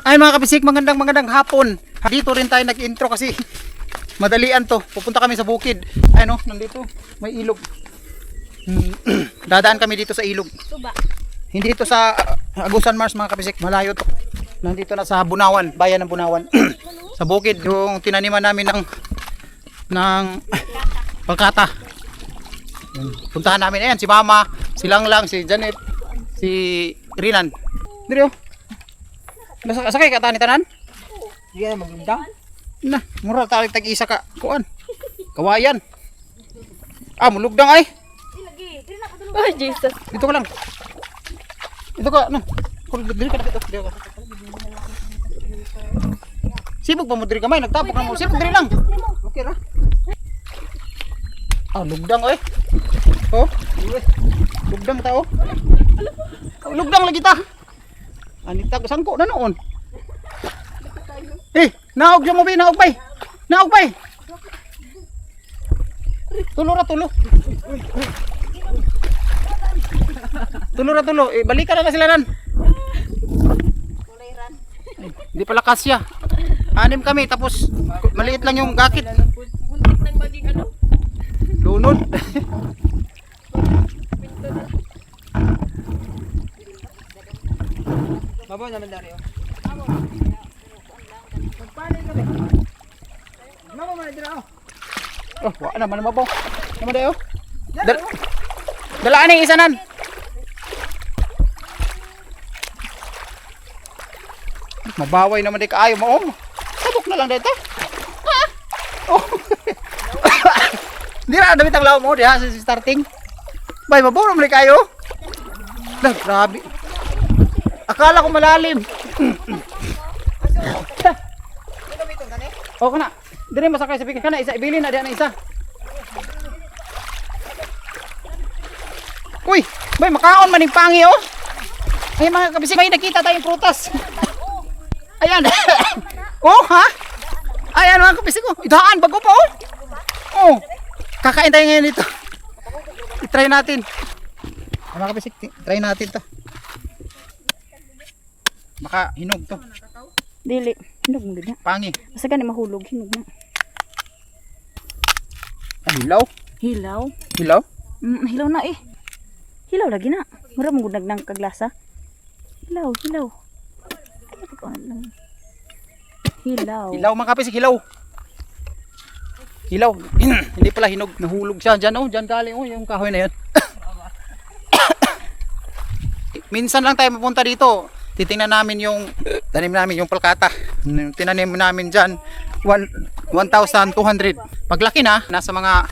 Ay mga kabisik, magandang hapon. Dito rin tayo nag-intro kasi madalian to. Pupunta kami sa bukid. Ay no, nandito may ilog. Dadaan kami dito sa ilog. Hindi ito sa Agusan Mars mga kabisik, malayo to. Nandito na sa Bunawan, bayan ng Bunawan. Sa bukid yung tinaniman namin ng palkata. Puntahan namin ayan si Mama, si Langlang, si Janet, si Rinan. Dito. Sakay ka tani tanan? Hindi ka magundang? Na, mura tayo tag-isa ka. Kuan. Kawayan. Ah, mulugdang ay. Oh, Jesus. Dito ka lang. Dito ka, no. Dito ka dito. Dito ka. Sibog pa mo diri kamay, nagtapok na mo. Sibog diri lang. Okay ra. Ah, lugdang ay. Oh. Lugdang tao. Lugdang lagi ta. Anita ko sangko na noon. Eh, naog mo bay, naog bay. Naog bay. Tulo ra tulo. Tulo ra tulo. Eh, balikan na sila nan. Hindi pala kasya. 6 kami tapos maliit lang yung gakit. Muntik nang maging ano? Lunod. Mabaw naman dari oh. Mabaw man dira oh. Oh, wala naman mabaw. Naman dayo. Dalaan yung isa nan. Mabaway naman di kaayo mo. Sabok na lang dito. Ha? Oh. Hindi na damit ang law mo diha sa starting. Bay, mabaw naman di kayo. Dah, grabe. Akala ko malalim. Oh, kana. Dire masakay sa bigas kana isa ibili na diyan isa. Uy, bay makaon maning pangi oh. Ay mga kabisik, may nakita tayong prutas. Ayan. Oh, ha? Ayan mga kabisik oh. Idaan bago pa oh. Oh. Kakain tayo ngayon dito. I-try natin. Mga kabisik, try natin 'to. Maka hinog to. Dili. Hinog mo din. Pangi. Basta gani mahulog. Hinog na. Ah, hilaw. Hilaw? Hilaw? Hilaw na eh. Hilaw lagi na. Mura mong gunag ng kaglasa. Hilaw. Hilaw. Hilaw mga kabisik, hilaw. Hilaw. Hindi pala hinog. Nahulog siya. Diyan oh. Diyan galing oh. Yung kahoy na yan. Minsan lang tayo mapunta dito. Titingnan namin yung tanim namin yung palkata. Tinanim namin diyan 1,200. Paglaki na nasa mga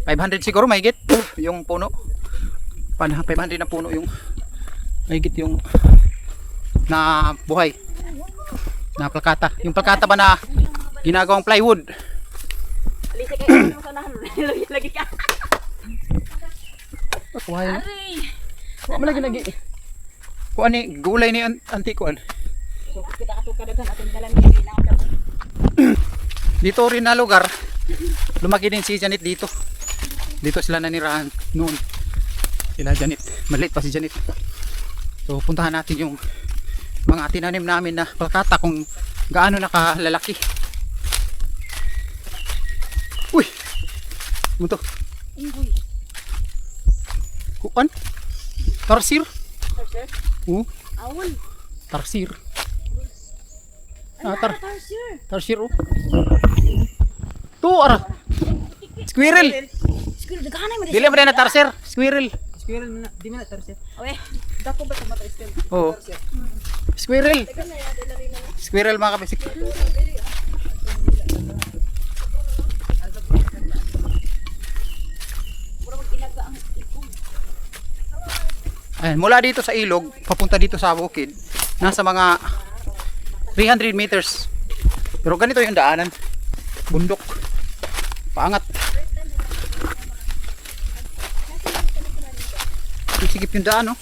500 siguro mahigit yung puno. 500 na puno yung mahigit yung na buhay na palkata. Yung palkata ba na ginagawang plywood? Alisa kayo sa sanahan. Lagi ka. Kuha yun. Kuha mo lagi. Kuha ni gulay ni anti kuan. So, kita katukadagan ating dalan ni na. Dito rin na lugar. Lumaki din si Janet dito. Dito sila nanirahan noon. Sila Janet. Maliit pa si Janet. So puntahan natin yung mga tinanim namin na palkata kung gaano nakalalaki. Uy! Ano to? Inggoy. Kuan? Tarsir? Tarsir? Awol. Tarsir. Tarsir. Tarsir oh. Tu ara. Squirrel. Siguro daghanay mo Dili mo na tarsir, squirrel. Squirrel na, di man na tarsya. Oy. Dako ba sa mata istel? Oo. Squirrel. Squirrel mga kabisik. Ayan, mula dito sa ilog, papunta dito sa bukid, nasa mga 300 meters. Pero ganito yung daanan. Bundok. Paangat. Sigip yung daan, no?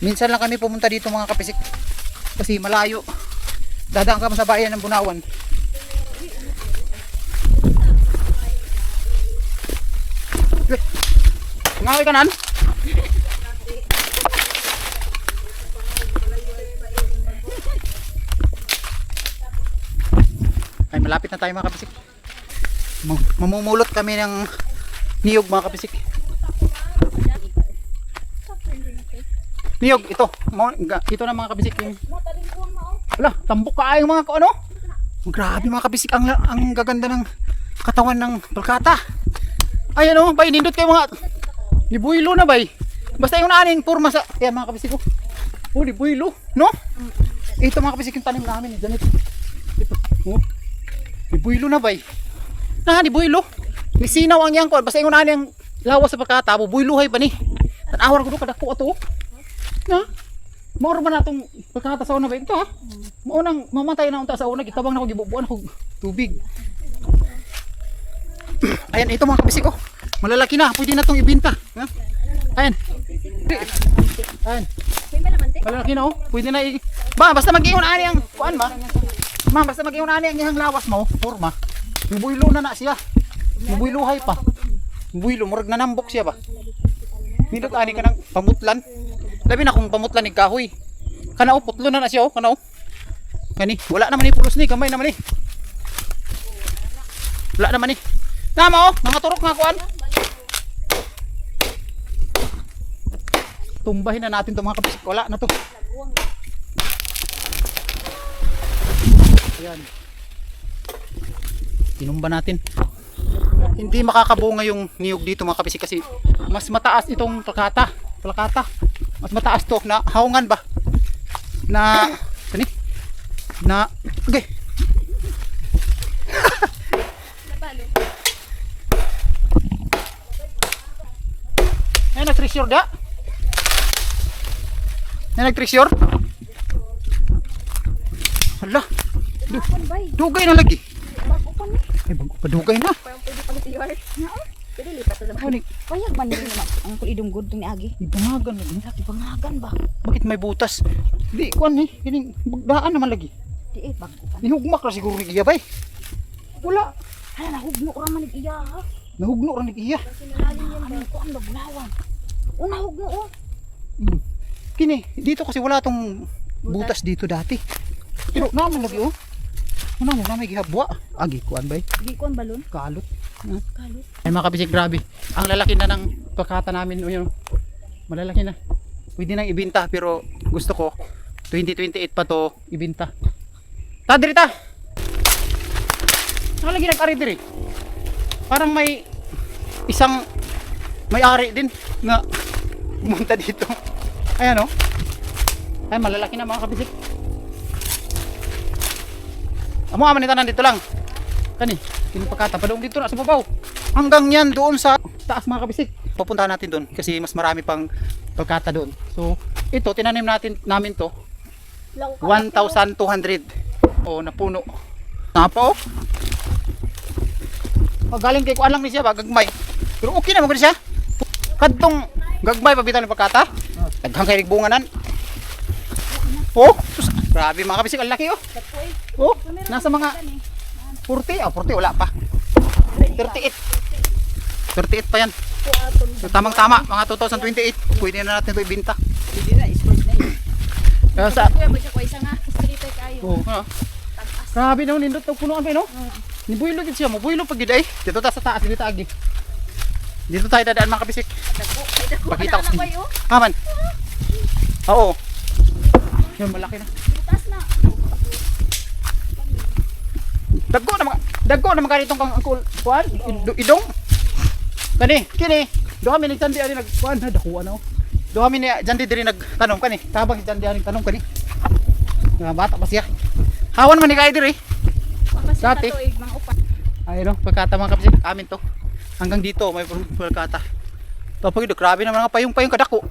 Minsan lang kami pumunta dito mga kapisik. Kasi malayo. Dadaan kami sa bayan ng Bunawan. Ngawi ka nan? Malapit na tayo mga kabisik. Mamumulot kami ng niyog mga kabisik. Niyog, ito. Ito na mga kabisik. Wala, tambok ka yung mga ano. Grabe mga kabisik, ang gaganda ng katawan ng palkata. Ayan o, bay, nindot kayo mga libuylo na bay. Basta yung naaning purma sa, ayan mga kabisik ko. Oh, libuylo, no? Ito mga kabisik yung tanim namin, ganito. Ito, oh. Libuylo na bay. Na, libuylo. Nisinaw ang yang ko, basta yung naaning lawas sa palkata, bubuyluhay pa ni. Tanawar ko doon, kadako ito. Na? Mauro ba na itong pagkakata sa una ba? Ito ha? Maunang mamatay na unta sa una. Gitabang na ako, gibubuan ako tubig. Ayan, ito mga kabisik ko. Malalaki na. Pwede na itong ibinta. Ha? Ayan. Ayan. Malalaki na oh. Pwede na ba, basta mag-iyon ani ang kuan ba? Ma, basta mag-iyon ani ang ihang lawas mo. Forma. Bubuylo na siya. Bubuyluhay pa. Bubuylo. Murag nanambok siya ba? Nindot ani ka ng pamutlan. Labi na kung pamutlan ni kahoy. Kanao putlo na siya oh, kanao. Kani, wala naman ni pulos ni, kamay naman ni. Wala naman ni. Tama oh, mga turok nga kuan. Tumbahin na natin 'to mga kabisik. Wala na 'to. Ayan. Tinumba natin. Hindi makakabunga yung niyog dito mga kabisik kasi mas mataas itong plakata. Mas mataas to na haungan ba? Na kani? Na okay. Ay nag-treasure da? Ay nag-treasure? Hala. Dugay na lagi. Ay bago pa dugay na. Pwede lipat sa Ano ni? payag man din naman ang kulidong good ni agi. Ibangagan lagi. Ibangagan ba? Bakit may butas? Di kuan ni, kining bagdaan naman lagi. Di bago pa. Nihugmak ra siguro ni iya bay. Wala. Hala nahugno ra man iya ha. Nahugno ra ni iya. Ano ko ang baglawan. Una hugno oh. Kini, dito kasi wala tong butas dito dati. Pero naman lagi oh. Ano mo naman gihabwa? Agi kuan bay. Di ko ang balon. Kalot. Kalot. Ay mga kabisik, grabe. Ang lalaki na ng pakata namin. Yun, malalaki na. Pwede nang ibinta pero gusto ko 2028 pa to ibinta. Tadri ta! Nakalagi nag-ari diri. Parang may isang may-ari din na pumunta dito. Ayan o. Ay malalaki na mga kabisik. Amo aman itanan dito lang. Kani, kinupakata pa doon dito na sa babaw. Hanggang yan doon sa taas mga kabisik. Pupuntahan natin doon kasi mas marami pang pagkata doon. So, ito tinanim namin to 1,200. Oh, napuno. Napa oh. Galing kay kuan lang ni siya ba gagmay. Pero okay na mo siya. Kadtong gagmay pabitan ng pagkata. Daghang kay bunganan. Oh, sus, grabe mga kabisik, ang laki oh. Oh, nasa mga 40, 40 wala pa. 38. 38 pa yan. So, tamang-tama, mga 2028. Pwede na natin ito ibinta. Hindi na, sport na yun. Sa Kuya ba siya ko isa nga street kayo. oh, grabe naman nindot ng punuan pa no. Nibuylo gid siya, mabuylo pag gid ay. Dito ta sa taas, dito agi. Dito tayo dadaan mga kabisik. Pakita ko. Aman. Oo. Yun malaki na. Taas na. Dagko na mga ganitong kang kuan, idong. Kani, kini. Do kami nagtandi ani nagkuan na dakuan na. Do kami ni jandi diri nagtanom kani. Tabang si jandi ani tanom kani. Nga bata pa siya. Hawan man ni kay diri. Dati. Ay no, pagkata mga kapatid, amin to. Hanggang dito may pagkata. Tapos ito, grabe naman mga payong kadako.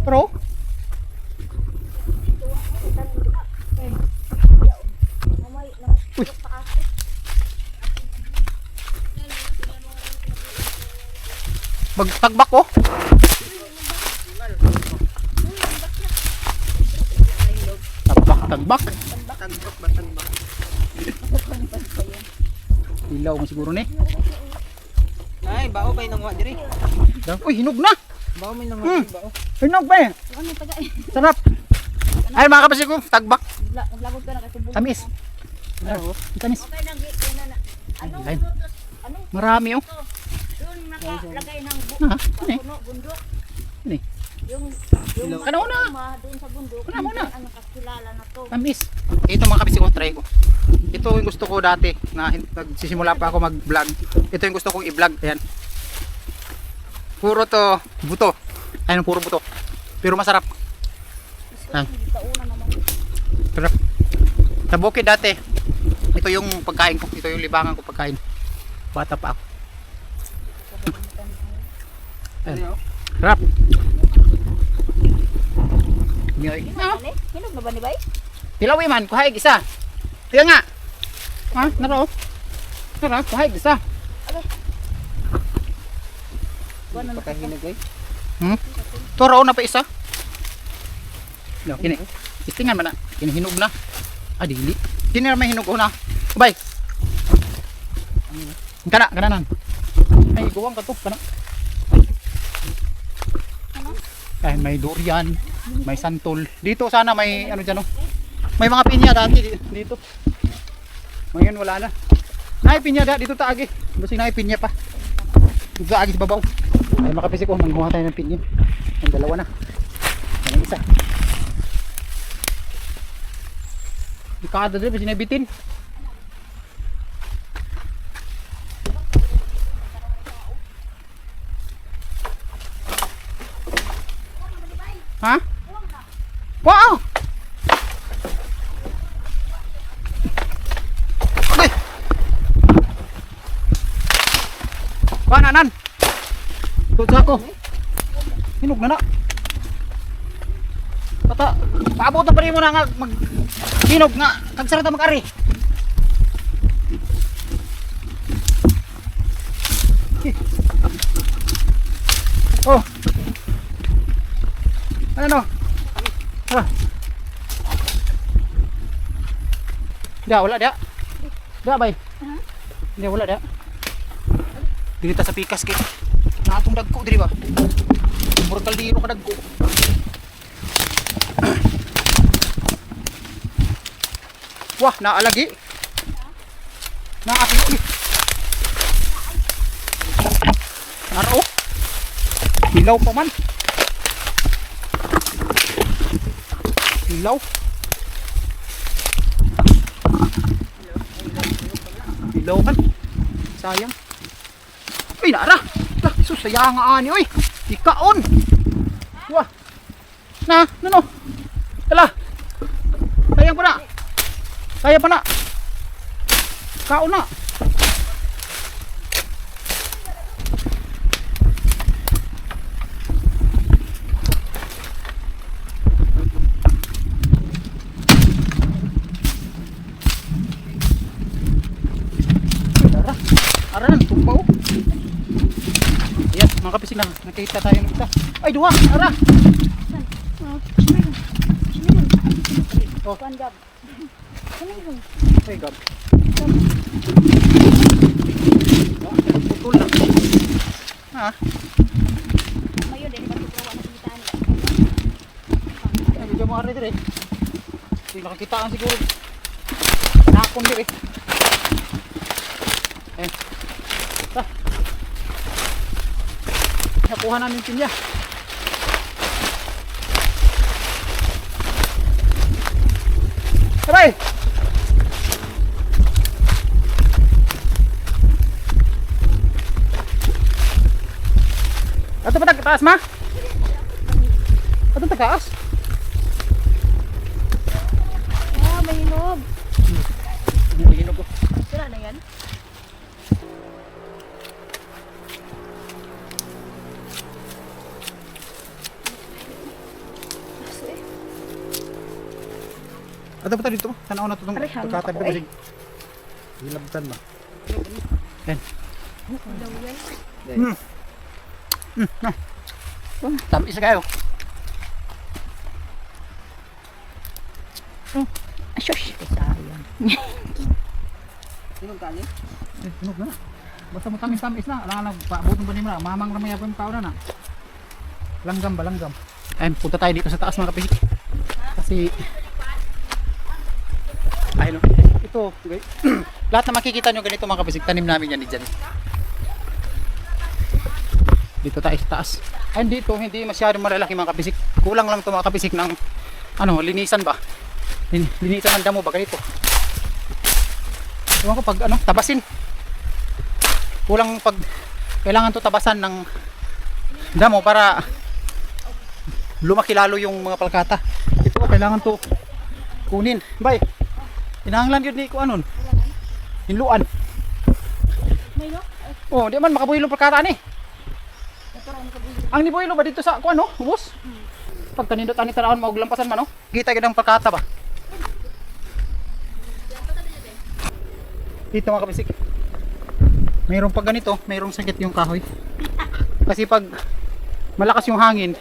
Pero uy. Magtagbak ko. Tagbak. Ilaw mo siguro ni. Ay, bao ba yung nanguha diri? Uy, hinog na. Bao may nanguha diri, bao. Hinog ba eh? Ano taga? Sarap. Ay mga kapatid ko, tagbak. Naglagod ka na kay tubo. Tamis. Oo. Tamis. Ayun. Marami oh. Doon nakalagay ng Ah, ano eh? puno, bundok. Ano eh? Yung Ano na? doon sa bundok. Wala mo na. Ang nakakilala na to. Tamis. Ito mga kabisig ko, try ko. Ito yung gusto ko dati na nagsisimula pa ako mag-vlog. Ito yung gusto kong i-vlog. Ayan. Puro to buto. Ayun, puro buto. Pero masarap. Ayan. Sarap. Sa bukid dati, ito yung pagkain ko. Ito yung libangan ko pagkain. Bata pa ako. Ayan. Sarap. Nyoy. No? Hinog na ba ni Bay? Pilawi man, kuhaig isa. Tiga nga. Ha? Naro. Naro, kuhaig isa. Pagkahinog ay. Turo na pa isa. No, kini. Itingan man na. Kini hinog na. Ah, dili. Kini na may hinog na. Bye. Kana, kana nan. Ay, guwang ka to, kana. Ay, may durian, may santol. Dito sana may ano diyan, oh. May mga pinya dati dito. Ngayon wala na. Nay pinya dito taagi. Basta nay pinya pa. Dito taagi sa babaw. Ay makapisik ko, mangguha tayo ng pinya. Ang dalawa na. Ang isa. Ikada dito sinabitin. Ha? Wow! Okay. Pananan. Tutsa ko. Hinog na na. Kata, paabot na pa rin mo na nga mag hinog nga. Kagsarata mag-ari. Oh. Ano? Ah. Dia wala dia. Dia bay. Dia wala dia. Dili ta sa pikas kay. Na atong dagko diri ba? Murag kaldiro ka dagko. Wah, naalagi. Naapili. Naro. Hilaw pa man. Hilaw. Hilaw kan. Sayang. Uy, nara. Sus, sayang nga ani, uy. Ikaon. Wah. Na, no. Tala. Sayang pa na. Sayang pa na. Kaon na. Aranan, tumpaw. Ayan, mga kapisig na. Nakita tayo ng isa. Ay, duha! Ara! Oh. Pandab. Ay, gab. Putol na. Ha? Mayo din ba tuwa na kitaan ni. Ay, medyo mga rin eh. Hindi nakakitaan siguro. Nakakon din eh. Ayan. Nakuha namin pinya. Sabay! Ato pa taas ma? Ato taas? Ah, may hinog. Hinog ko. Sira na yan. Ato pa tayo dito. Tanaw na ito itong Aray, hangak pagkatag ako, na eh. basig. Hilabtan ba? Yan. Tamis kayo. Ashush. Sayang. Hinog ka ni? Hinog na. Basta mo tamis-tamis na. Alang nagpaabot ng banim na. Mamang ramay ako yung tao na na. Langgam ba? Langgam. Ayun, punta tayo dito sa taas mga kapisik. Kasi ayun, ito Ito, okay. Lahat na makikita nyo ganito mga kabisik, tanim namin yan dyan. Dito tayo sa taas. Ay, dito, hindi masyadong malalaki mga kabisik. Kulang lang ito mga kabisik ng, linisan ba? Linisan ng damo ba, ganito. Ewan ko pag, tabasin. Kulang pag, kailangan to tabasan ng damo para lumaki lalo yung mga palkata. Ito, kailangan to kunin. Bay, inahanglan yun ni ko anon. Hinluan. Oh, di man makabuhilong palkata ni. Ang nibuhilo ba dito sa kuan no? Ubos. Pag kanindot ani tanawon mauglampasan man no. Kita gid ang palkata ba. Dito mga kabisik. Mayroong pag ganito, mayroong sakit yung kahoy. Kasi pag malakas yung hangin,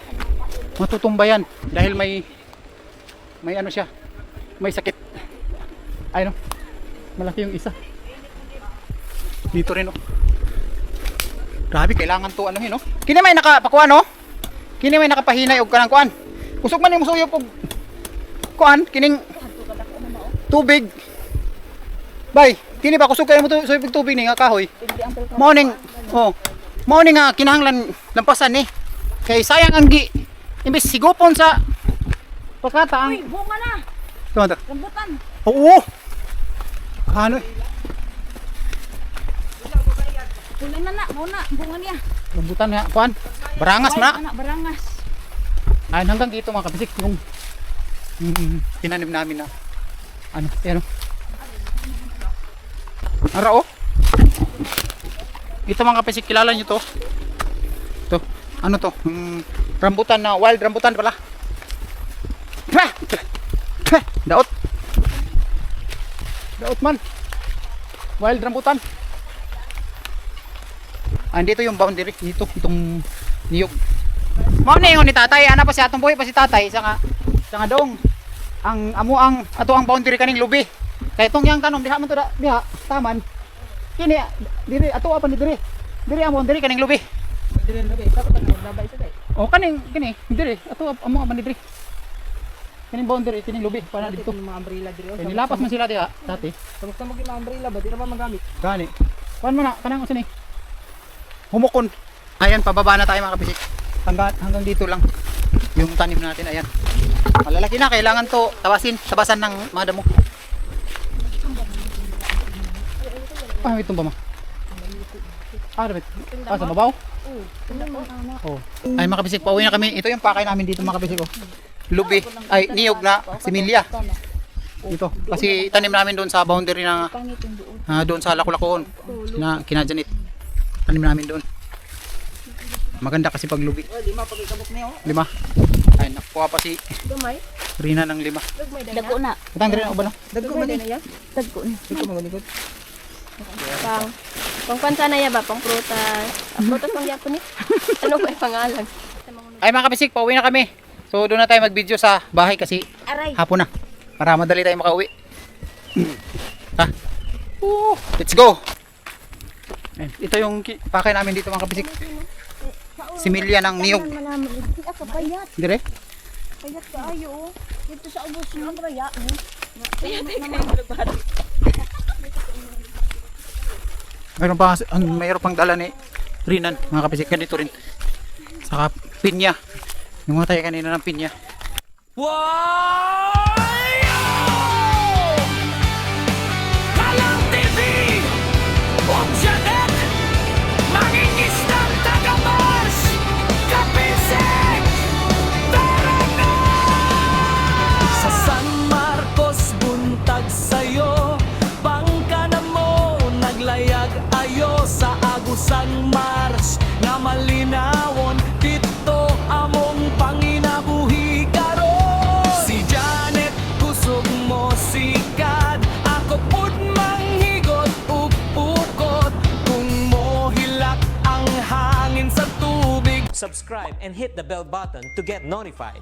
matutumba yan dahil may siya, may sakit. Ay no, malaki yung isa. Dito rin no. Grabe, kailangan to no. Kini may nakapakuan no. Kini may nakapahinay og kanang kuan. Kusog man imong suyop og kuan kining tubig. Bay, kini ba kusog kay mo suyop og tubig ni nga kahoy. Morning. Oh. Morning nga kinahanglan lampasan ni. Kay sayang ang imbes sigupon sa pagkata ang bunga na. Tumata. Rambutan. Oo. Ano? Kulay na muna bunga niya. Rambutan nga, kuan. Barangas na. Anak barangas. Ay hanggang dito mga kabisik yung tinanim namin na ano. Ara oh. Ito mga kabisik, kilala niyo to? Ito. Ano to? Rambutan na, wild rambutan pala. Daot. Daot man. Wild rambutan. Andito yung boundary dito, itong niyog. Mao ni ingon ni tatay, ana pa si atong buhi pa si tatay sa nga dong. Ang ato ang boundary kaning lubi. Kay itong yang tanom diha man to diha taman. Kini diri ato pa ni diri. Diri ang boundary kaning lubi. Dili na ba? Dapat ang maglabay sa day. O kini diri ato amo man diri. Kaning boundary kaning lubi para dito. Yung mga umbrella diri. Kay nilapas man sila diha dati. Samok mo yung mga umbrella ba? Di na ba magamit? Gani. Kuan man na kanang usa ni. Humukon. Ayan, pababa na tayo mga kabisik. Hanggang dito lang yung tanim natin. Ayan. Malalaki na, kailangan to tabasan ng mga damo. Ah, itong ba ma? Ah, dapat. Ah, sa babaw? Oo. Ay mga kabisik, pauwi na kami. Ito yung pakay namin dito mga kabisik. Oh. Lubi, ay niyog na similya. Ito, kasi tanim namin doon sa boundary na doon sa Lakulakoon na kinajanit. Tanim namin doon. Maganda kasi pag lubi. Oh, 5 pag ikabok niyo. 5. Ay, nakuha pa si Gamay. Rina ng 5. Dagmay day. Dago na. Utang din ako ba lang? Dagko man din ya. Dago na. Dagko man gud. Pang pansa na ya ba? Pang prutas. Ang prutas pang yapon ni. Ano ba yung pangalan? Ay mga kabisik, pauwi na kami. So doon na tayo mag-video sa bahay kasi Aray. hapon na. Para madali tayo makauwi. Ha? Let's go! Ayan, ito yung pakay namin dito mga kabisik. Similya ng niyog. Ako payat. Dire? Payat ka ayo. Dito sa ubos ng raya. Mayroon pang dala ni Rinan, mga kabisik, ganito rin. Saka pinya. Yung mga tayo kanina ng pinya. Kalang TV, Janet, mangingisdang taga-Mars, Kapisik, tara na! Sa San Marcos, buntag sa'yo, bangka na mo, naglayag ayo sa Agusan Mars, nga malinawon, dito among panginabuhi karon. Si Janet, kusog mo sikad, ako pud manghigot ug ukot, kung mohilak ang hangin sa tubig. Subscribe and hit the bell button to get notified.